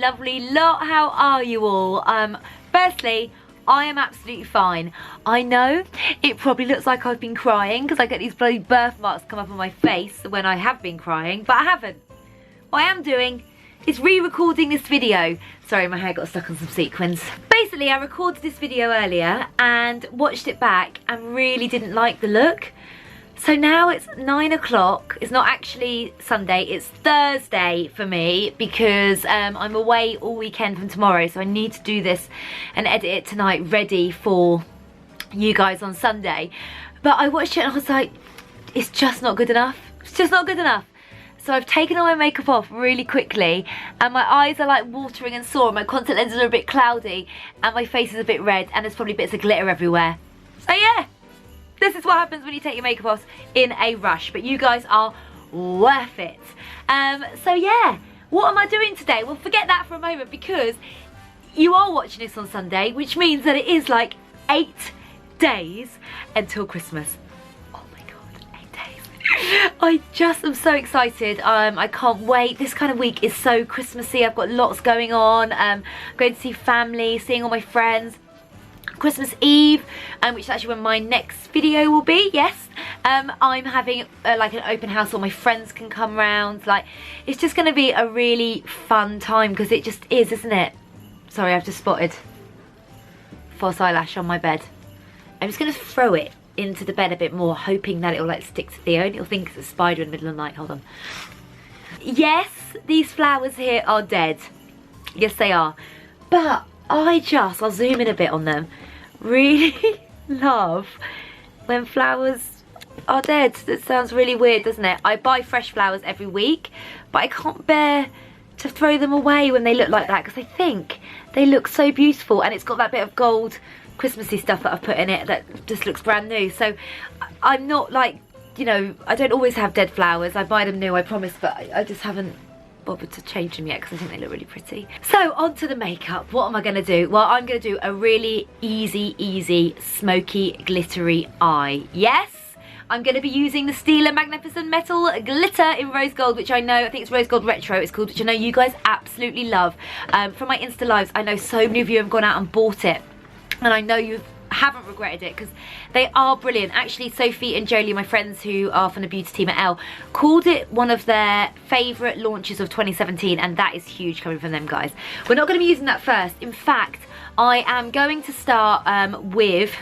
lovely lot. How are you all? Firstly, I am absolutely fine. I know it probably looks like I've been crying because I get these bloody birthmarks come up on my face when I have been crying, but I haven't. What I am doing is re-recording this video. Sorry, my hair got stuck on some sequins. Basically, I recorded this video earlier and watched it back and really didn't like the look. So now it's 9 o'clock. It's not actually Sunday, it's Thursday for me because I'm away all weekend from tomorrow. So I need to do this and edit it tonight ready for you guys on Sunday. But I watched it and I was like, it's just not good enough. It's just not good enough. So I've taken all my makeup off really quickly and my eyes are like watering and sore. My contact lenses are a bit cloudy and my face is a bit red and there's probably bits of glitter everywhere. So yeah. This is what happens when you take your makeup off in a rush, but you guys are worth it. So yeah, what am I doing today? Well, forget that for a moment because you are watching this on Sunday, which means that it is like 8 days until Christmas. Oh my God, 8 days. I just am so excited. I can't wait. This kind of week is so Christmassy. I've got lots going on. Going to see family, seeing all my friends. Christmas Eve, which is actually when my next video will be, yes. I'm having like an open house, all my friends can come round. Like, it's just going to be a really fun time because it just is, isn't it? Sorry, I've just spotted false eyelash on my bed. I'm just going to throw it into the bed a bit more, hoping that it'll like stick to Theo and he'll think it's a spider in the middle of the night. Hold on. Yes, these flowers here are dead. Yes, they are. But I'll zoom in a bit on them, really love when flowers are dead. That sounds really weird, doesn't it? I buy fresh flowers every week, but I can't bear to throw them away when they look like that because I think they look so beautiful and it's got that bit of gold Christmassy stuff that I've put in it that just looks brand new. So I'm not like, you know, I don't always have dead flowers. I buy them new, I promise, but I just haven't bothered to change them yet because I think they look really pretty. So on to the makeup. What am I going to do? Well, I'm going to do a really easy smoky glittery eye. Yes, I'm going to be using the Stila Magnificent Metal Glitter in Rose Gold, which I think it's Rose Gold Retro it's called, which I know you guys absolutely love. From my Insta lives, I know so many of you have gone out and bought it and I know you haven't regretted it because they are brilliant. Actually, Sophie and Jolie, my friends who are from the beauty team at Elle, called it one of their favourite launches of 2017 and that is huge coming from them, guys. We're not going to be using that first. In fact, I am going to start with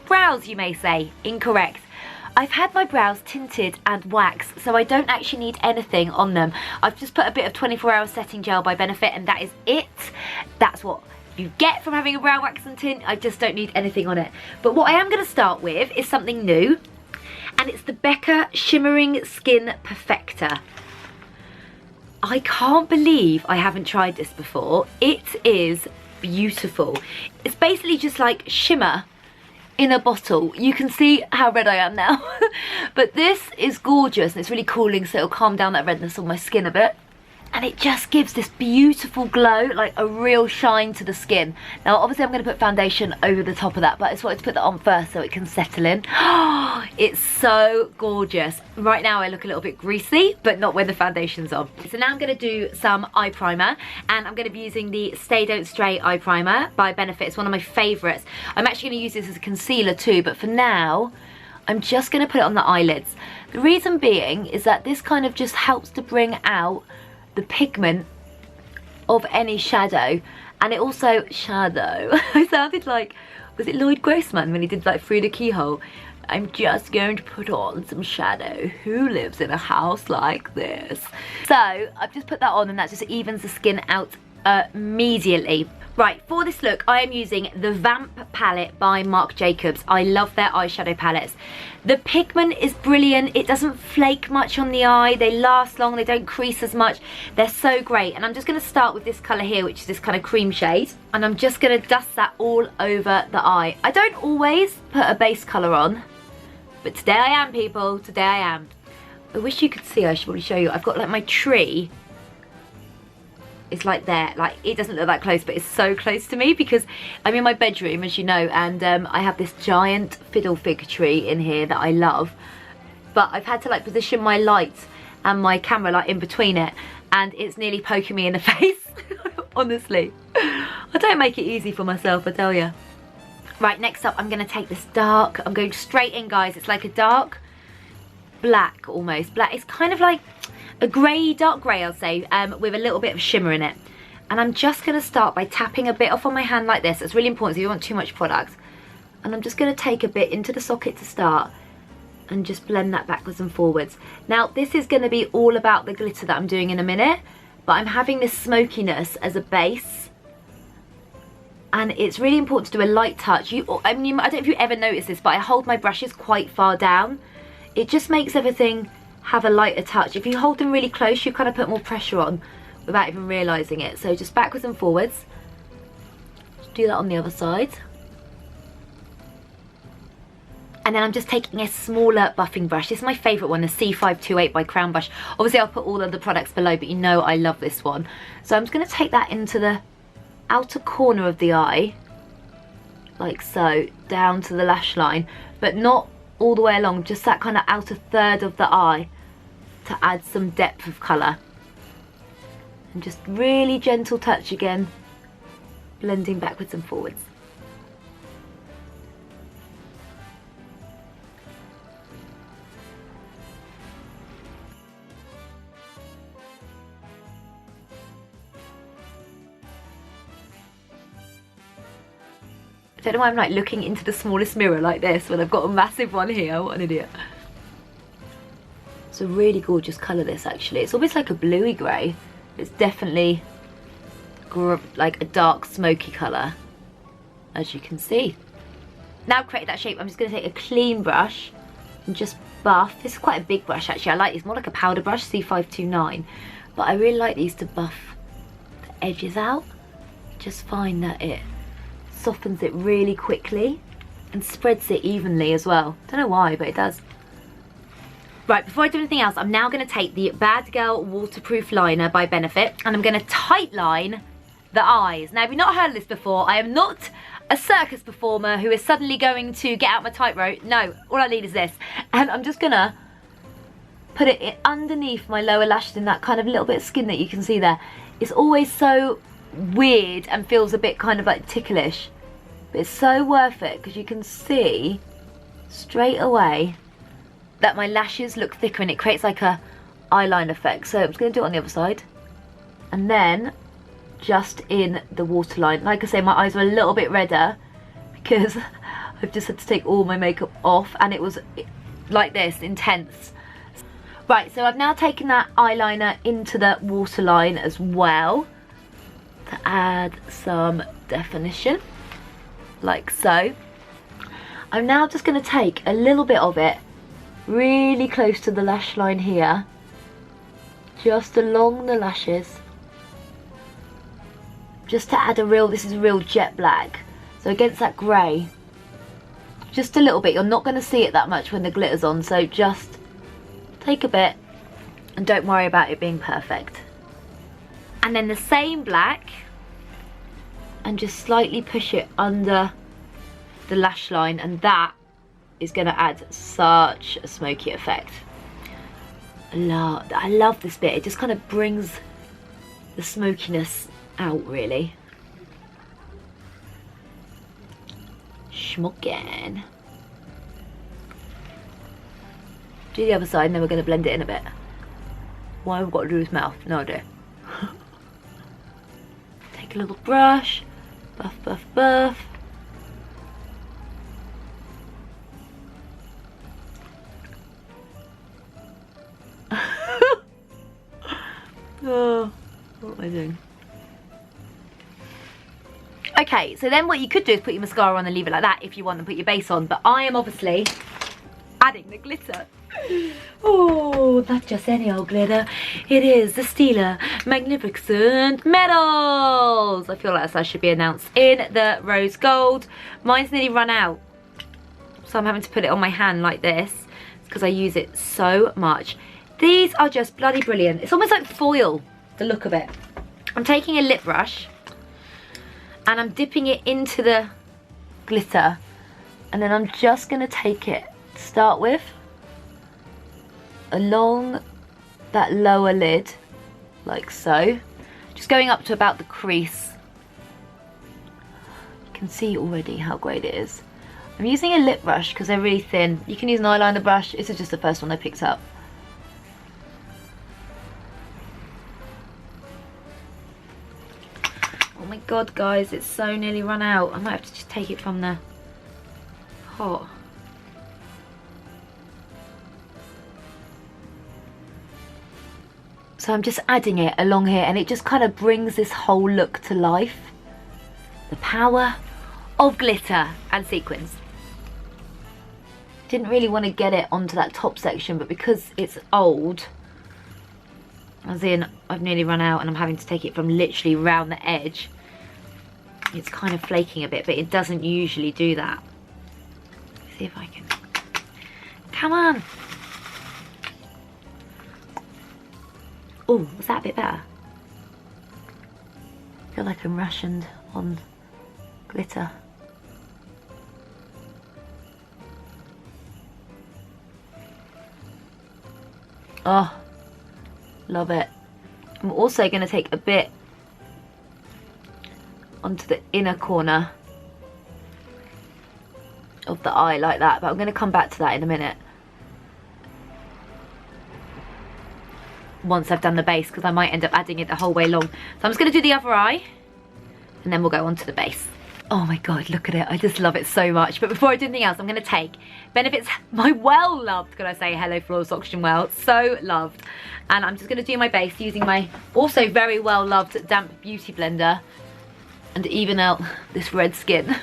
brows, you may say. Incorrect. I've had my brows tinted and waxed, so I don't actually need anything on them. I've just put a bit of 24-hour setting gel by Benefit and that is it. That's what you get from having a brow wax and tint. I just don't need anything on it. But what I am going to start with is something new, and it's the Becca Shimmering Skin Perfector. I can't believe I haven't tried this before. It is beautiful. It's basically just like shimmer in a bottle. You can see how red I am now. But this is gorgeous and it's really cooling, so it'll calm down that redness on my skin a bit. And it just gives this beautiful glow, like a real shine to the skin. Now, obviously, I'm going to put foundation over the top of that, but I just wanted to put that on first so it can settle in. It's so gorgeous. Right now, I look a little bit greasy, but not when the foundation's on. So now I'm going to do some eye primer, and I'm going to be using the Stay Don't Stray eye primer by Benefit. It's one of my favourites. I'm actually going to use this as a concealer too, but for now, I'm just going to put it on the eyelids. The reason being is that this kind of just helps to bring out the pigment of any shadow, and it also I sounded like, was it Lloyd Grossman when he did like Through the Keyhole? I'm just going to put on some shadow. Who lives in a house like this? So I've just put that on and that just evens the skin out immediately. Right, for this look, I am using the Vamp palette by Marc Jacobs. I love their eyeshadow palettes. The pigment is brilliant. It doesn't flake much on the eye. They last long. They don't crease as much. They're so great. And I'm just going to start with this colour here, which is this kind of cream shade. And I'm just going to dust that all over the eye. I don't always put a base colour on, but today I am, people. Today I am. I wish you could see. I should probably show you. I've got like my tree. It's like there, like it doesn't look that close, but it's so close to me because I'm in my bedroom, as you know, and I have this giant fiddle fig tree in here that I love, but I've had to like position my light and my camera like in between it, and it's nearly poking me in the face. Honestly, I don't make it easy for myself, I tell you. Right, next up I'm going to take this dark, I'm going straight in, guys. It's like a dark black, almost black. It's kind of like a grey, dark grey, I'll say, with a little bit of shimmer in it. And I'm just going to start by tapping a bit off on my hand like this. It's really important so you don't want too much product. And I'm just going to take a bit into the socket to start and just blend that backwards and forwards. Now this is going to be all about the glitter that I'm doing in a minute, but I'm having this smokiness as a base. And it's really important to do a light touch. I don't know if you ever notice this, but I hold my brushes quite far down. It just makes everything have a lighter touch. If you hold them really close, you kind of put more pressure on without even realising it. So just backwards and forwards. Just do that on the other side. And then I'm just taking a smaller buffing brush. This is my favourite one, the C528 by Crown Brush. Obviously I'll put all of the products below, but you know I love this one. So I'm just going to take that into the outer corner of the eye, like so, down to the lash line, but not all the way along, just that kind of outer third of the eye to add some depth of colour. And just really gentle touch again, blending backwards and forwards. I don't know why I'm like looking into the smallest mirror like this when I've got a massive one here. What an idiot. It's a really gorgeous colour, this, actually. It's almost like a bluey grey. It's definitely like a dark smoky colour, as you can see. Now I've created that shape, I'm just going to take a clean brush and just buff. This is quite a big brush, actually. I like these more like a powder brush, C529. But I really like these to buff the edges out. Just find that it softens it really quickly and spreads it evenly as well. Don't know why, but it does. Right, before I do anything else, I'm now going to take the Bad Girl Waterproof Liner by Benefit and I'm going to tight line the eyes. Now, if you've not heard of this before, I am not a circus performer who is suddenly going to get out my tightrope. No, all I need is this. And I'm just going to put it underneath my lower lashes in that kind of little bit of skin that you can see there. It's always so weird and feels a bit kind of like ticklish, but it's so worth it because you can see straight away that my lashes look thicker and it creates like a eyeliner effect. So I'm just going to do it on the other side and then just in the waterline. Like I say, my eyes are a little bit redder because I've just had to take all my makeup off and it was like this, intense. Right, so I've now taken that eyeliner into the waterline as well to add some definition, like so. I'm now just going to take a little bit of it really close to the lash line here, just along the lashes, just to add a real, this is a real jet black, so against that grey, just a little bit. You're not going to see it that much when the glitter's on, so just take a bit and don't worry about it being perfect. And then the same black and just slightly push it under the lash line, and that is going to add such a smoky effect. I love this bit. It just kind of brings the smokiness out, really. Schmucken. Do the other side and then we're going to blend it in a bit. Why have we got to do his mouth? No idea. Take a little brush. Buff, buff, buff. Oh, what am I doing? Okay, so then what you could do is put your mascara on and leave it like that if you want, and put your base on. But I am obviously adding the glitter. Oh, not just any old glitter. It is the Stila Magnificent Medals. I feel like that should be announced in the rose gold. Mine's nearly run out, so I'm having to put it on my hand like this because I use it so much. These are just bloody brilliant. It's almost like foil, the look of it. I'm taking a lip brush and I'm dipping it into the glitter, and then I'm just going to take it to start with along that lower lid, like so. Just going up to about the crease. You can see already how great it is. I'm using a lip brush because they're really thin. You can use an eyeliner brush. This is just the first one I picked up. Oh my god, guys, it's so nearly run out. I might have to just take it from the pot. So I'm just adding it along here, and it just kind of brings this whole look to life. The power of glitter and sequins. Didn't really want to get it onto that top section, but because it's old, as in I've nearly run out and I'm having to take it from literally round the edge, it's kind of flaking a bit, but it doesn't usually do that. See if I can. Come on. Oh, was that a bit better? I feel like I'm rationed on glitter. Oh, love it. I'm also going to take a bit onto the inner corner of the eye like that, but I'm going to come back to that in a minute. Once I've done the base, because I might end up adding it the whole way along. So I'm just going to do the other eye, and then we'll go on to the base. Oh my god, look at it. I just love it so much. But before I do anything else, I'm going to take Benefit's, my well-loved, could I say, Hello Flawless Oxygen Well. So loved. And I'm just going to do my base using my also very well-loved damp beauty blender. And even out this red skin.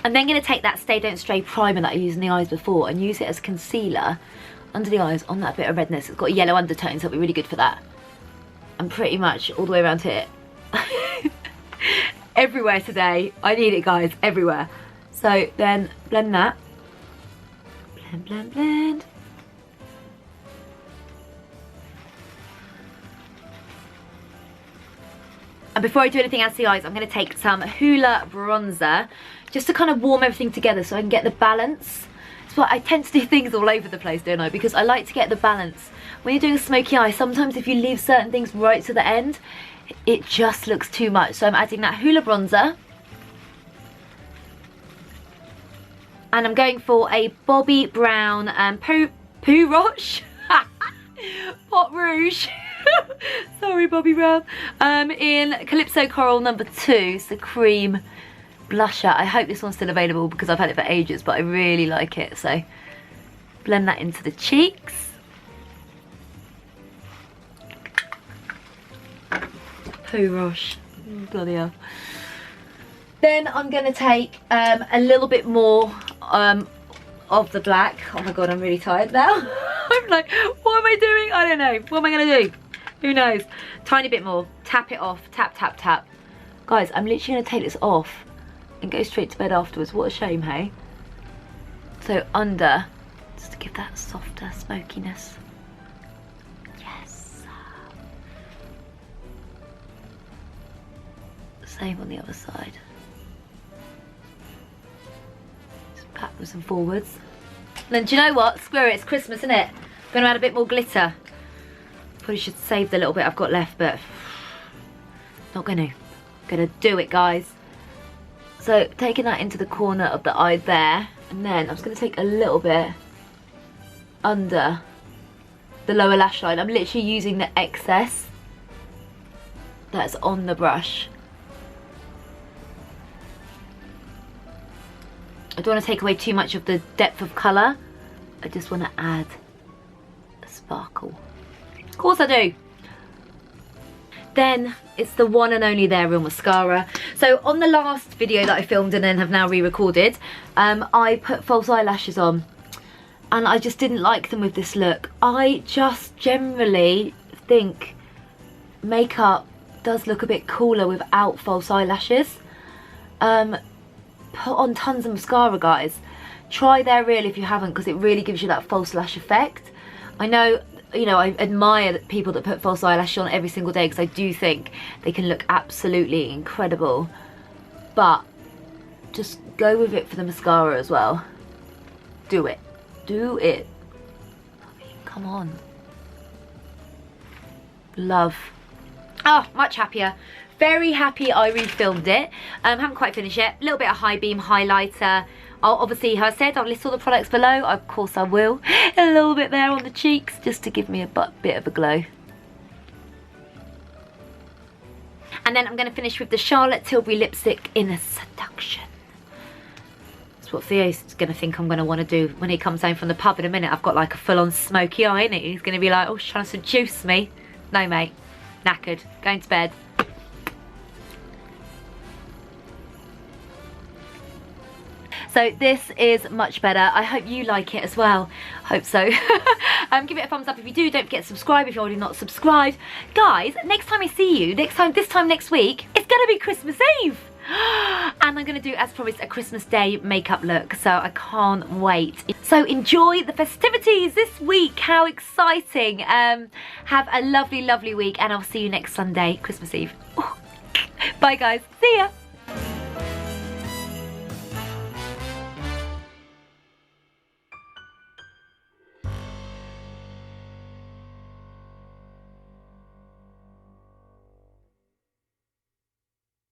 I'm then going to take that Stay Don't Stray primer that I used in the eyes before and use it as concealer under the eyes on that bit of redness. It's got a yellow undertone, so it'll be really good for that. And pretty much all the way around here. Everywhere today. I need it, guys, everywhere. So then blend that. Blend, blend, blend. And before I do anything else to the eyes, I'm going to take some Hoola bronzer just to kind of warm everything together so I can get the balance. So I tend to do things all over the place, don't I? Because I like to get the balance. When you're doing a smoky eye, sometimes if you leave certain things right to the end, it just looks too much. So I'm adding that Hoola bronzer. And I'm going for a Bobbi Brown Poo Roche. Pot Rouge. Sorry, Bobbi Brown. In Calypso Coral number 2. It's the cream blusher. I hope this one's still available because I've had it for ages, but I really like it. So blend that into the cheeks. Poo Roche. Bloody hell. Then I'm going to take a little bit more of the black. Oh my god, I'm really tired now. I'm like, what am I doing? I don't know. What am I going to do? Who knows? Tiny bit more. Tap it off. Tap, tap, tap. Guys, I'm literally going to take this off and go straight to bed afterwards. What a shame, hey? So under, just to give that softer smokiness. Yes. Same on the other side. Just backwards and forwards. And then do you know what? Screw it, it's Christmas, isn't it? I'm going to add a bit more glitter. Probably should save the little bit I've got left, but not going to. Gonna do it, guys. So taking that into the corner of the eye there, and then I'm just going to take a little bit under the lower lash line. I'm literally using the excess that's on the brush. I don't want to take away too much of the depth of colour. I just want to add a sparkle. Of course I do. Then it's the one and only Their Real Mascara. So on the last video that I filmed and then have now re-recorded, I put false eyelashes on. And I just didn't like them with this look. I just generally think makeup does look a bit cooler without false eyelashes. Put on tons of mascara, guys. Try Their Real if you haven't, because it really gives you that false lash effect. I know, you know, I admire people that put false eyelashes on every single day, because I do think they can look absolutely incredible. But just go with it for the mascara as well. Do it. Do it. Come on. Love. Oh, much happier. Very happy I refilmed it. Haven't quite finished yet. A little bit of high beam highlighter. I'll obviously, how I said, I'll list all the products below. Of course I will. A little bit there on the cheeks just to give me a bit of a glow. And then I'm going to finish with the Charlotte Tilbury lipstick in a Seduction. That's what Theo's going to think I'm going to want to do when he comes home from the pub in a minute. I've got like a full-on smoky eye in it. He's going to be like, oh, she's trying to seduce me. No, mate. Knackered. Going to bed. So this is much better. I hope you like it as well. Hope so. Give it a thumbs up if you do. Don't forget to subscribe if you're already not subscribed. Guys, next time I see you, this time next week, it's going to be Christmas Eve. And I'm going to do, as promised, a Christmas Day makeup look. So I can't wait. So enjoy the festivities this week. How exciting. Have a lovely, lovely week. And I'll see you next Sunday, Christmas Eve. Bye, guys. See ya.